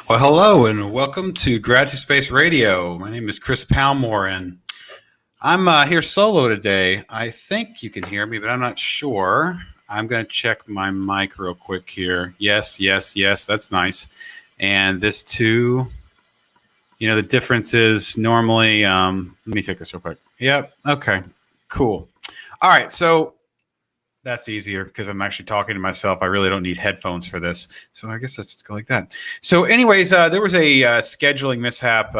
Well, hello and welcome to Gratitude Space Radio. My name is Chris Palmore, and I'm here solo today. I think you can hear me, but I'm not sure. I'm going to check my mic real quick here. Yes, yes, yes, that's nice. And this too, the difference is normally, let me take this real quick. Yep, okay, cool. All right, so that's easier because I'm actually talking to myself. I really don't need headphones for this. So I guess let's go like that. So anyways, there was a scheduling mishap.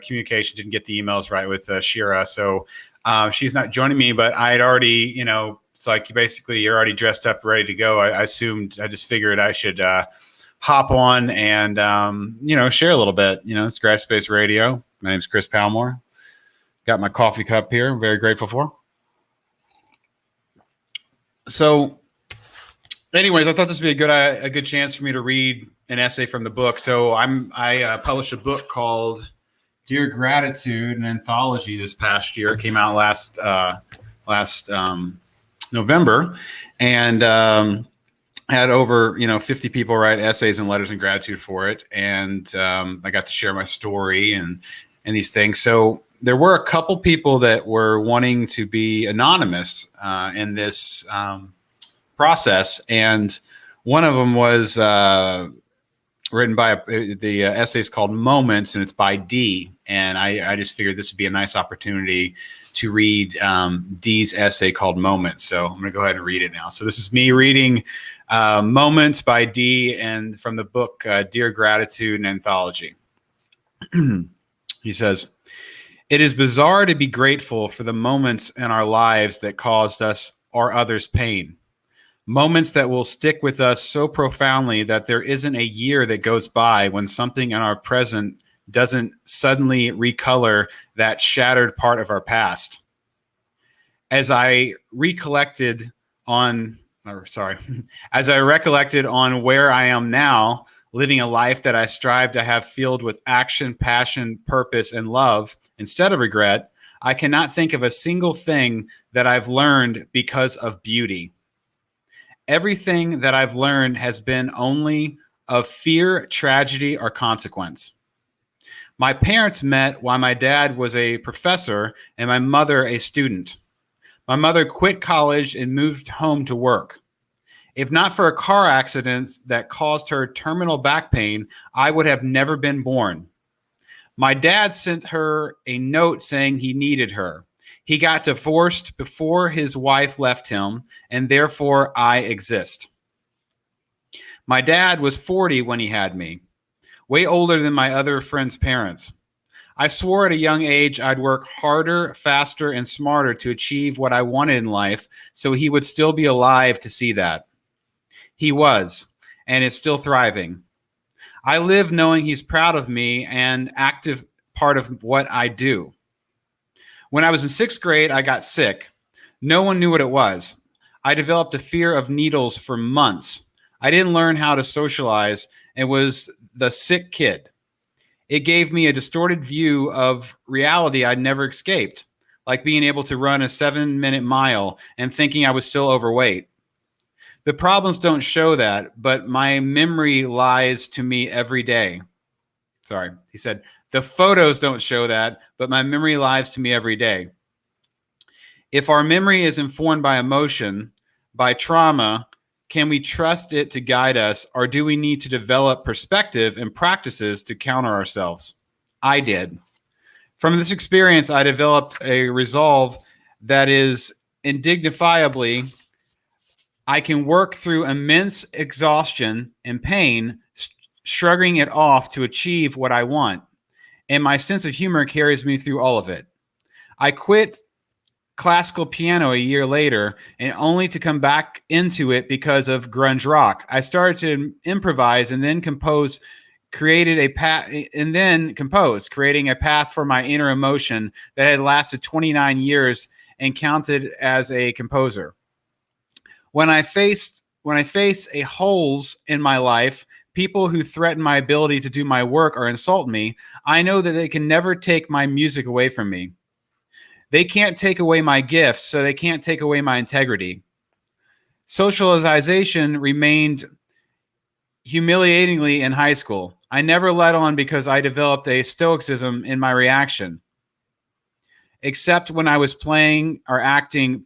Communication didn't get the emails right with Shira. So she's not joining me, but I had already, it's like basically you're already dressed up, ready to go. I just figured I should hop on and, share a little bit. It's Grass Space Radio. My name's Chris Palmore. Got my coffee cup here. I'm very grateful for. So anyways, I thought this would be a good chance for me to read an essay from the book. So I published a book called Dear Gratitude, an anthology this past year. It came out last November, and had over 50 people write essays and letters of gratitude for it. And I got to share my story and these things. So there were a couple people that were wanting to be anonymous in this process, and one of them was written by the essay is called Moments, and it's by Dee. And I just figured this would be a nice opportunity to read Dee's essay called Moments. So I'm going to go ahead and read it now. So this is me reading Moments by Dee, and from the book Dear Gratitude, an Anthology. He says, "It is bizarre to be grateful for the moments in our lives that caused us or others pain. Moments that will stick with us so profoundly that there isn't a year that goes by when something in our present doesn't suddenly recolor that shattered part of our past. As I recollected on where I am now, living a life that I strive to have filled with action, passion, purpose, and love instead of regret, I cannot think of a single thing that I've learned because of beauty. Everything that I've learned has been only of fear, tragedy, or consequence. My parents met while my dad was a professor and my mother a student. My mother quit college and moved home to work. If not for a car accident that caused her terminal back pain, I would have never been born. My dad sent her a note saying he needed her. He got divorced before his wife left him, and therefore I exist. My dad was 40 when he had me, way older than my other friends' parents. I swore at a young age I'd work harder, faster, and smarter to achieve what I wanted in life so he would still be alive to see that. He was, and is still thriving. I live knowing he's proud of me and active part of what I do. When I was in 6th grade, I got sick. No one knew what it was. I developed a fear of needles for months. I didn't learn how to socialize and was the sick kid. It gave me a distorted view of reality I'd never escaped, like being able to run a 7-minute mile and thinking I was still overweight. The problems don't show that, but my memory lies to me every day. Sorry, he said, the photos don't show that, but my memory lies to me every day. If our memory is informed by emotion, by trauma, can we trust it to guide us, or do we need to develop perspective and practices to counter ourselves? I did. From this experience, I developed a resolve that is indignifiably, I can work through immense exhaustion and pain, shrugging it off to achieve what I want. And my sense of humor carries me through all of it. I quit classical piano a year later, and only to come back into it because of grunge rock. I started to improvise and then compose, creating a path for my inner emotion that had lasted 29 years and counted as a composer. When I face a holes in my life, people who threaten my ability to do my work or insult me, I know that they can never take my music away from me. They can't take away my gifts, so they can't take away my integrity. Socialization remained humiliatingly in high school. I never let on because I developed a stoicism in my reaction, except when I was playing or acting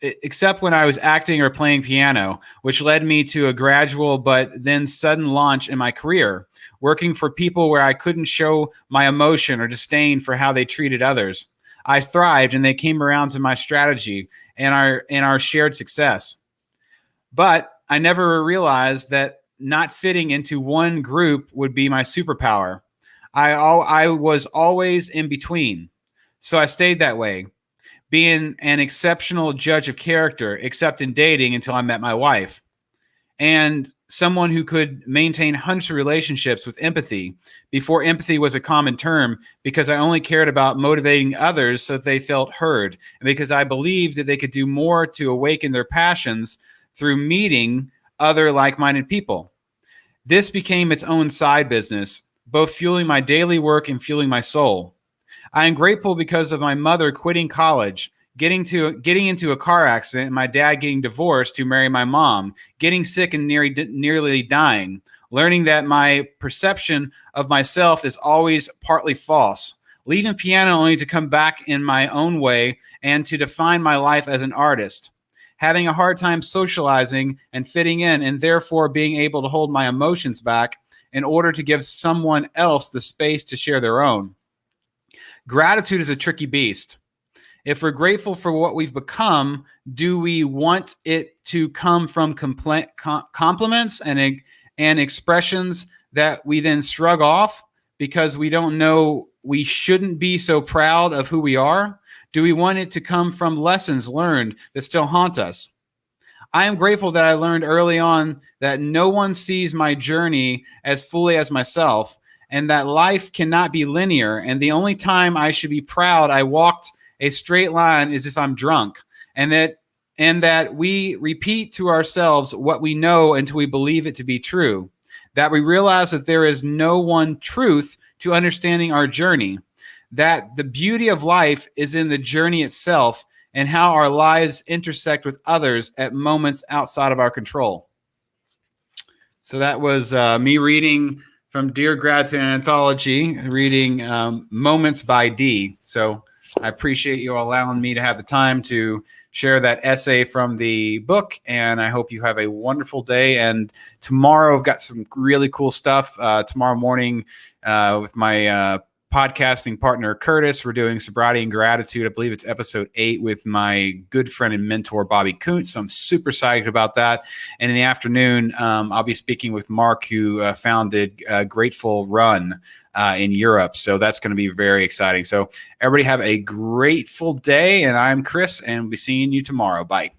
except when I was acting or playing piano, which led me to a gradual but then sudden launch in my career, working for people where I couldn't show my emotion or disdain for how they treated others. I thrived and they came around to my strategy and our shared success. But I never realized that not fitting into one group would be my superpower. I was always in between. So I stayed that way, being an exceptional judge of character, except in dating until I met my wife, and someone who could maintain hundreds of relationships with empathy before empathy was a common term, because I only cared about motivating others so that they felt heard, and because I believed that they could do more to awaken their passions through meeting other like-minded people. This became its own side business, both fueling my daily work and fueling my soul. I am grateful because of my mother quitting college, getting into a car accident, and my dad getting divorced to marry my mom, getting sick and nearly dying, learning that my perception of myself is always partly false, leaving piano only to come back in my own way and to define my life as an artist, having a hard time socializing and fitting in, and therefore being able to hold my emotions back in order to give someone else the space to share their own. Gratitude is a tricky beast. If we're grateful for what we've become, do we want it to come from compliments and expressions that we then shrug off because we don't know we shouldn't be so proud of who we are? Do we want it to come from lessons learned that still haunt us? I am grateful that I learned early on that no one sees my journey as fully as myself, and that life cannot be linear, and the only time I should be proud I walked a straight line is if I'm drunk, and that we repeat to ourselves what we know until we believe it to be true, that we realize that there is no one truth to understanding our journey, that the beauty of life is in the journey itself and how our lives intersect with others at moments outside of our control. So that was me reading from Dear Gratitude Anthology, reading Moments by D. So I appreciate you allowing me to have the time to share that essay from the book, and I hope you have a wonderful day. And tomorrow I've got some really cool stuff. Tomorrow morning with my podcasting partner Curtis, we're doing Sobriety and Gratitude. I believe it's episode 8 with my good friend and mentor Bobby Kuntz. So I'm super excited about that. And in the afternoon, I'll be speaking with Mark, who founded Grateful Run in Europe. So that's going to be very exciting. So everybody have a grateful day. And I'm Chris, and we'll be seeing you tomorrow. Bye.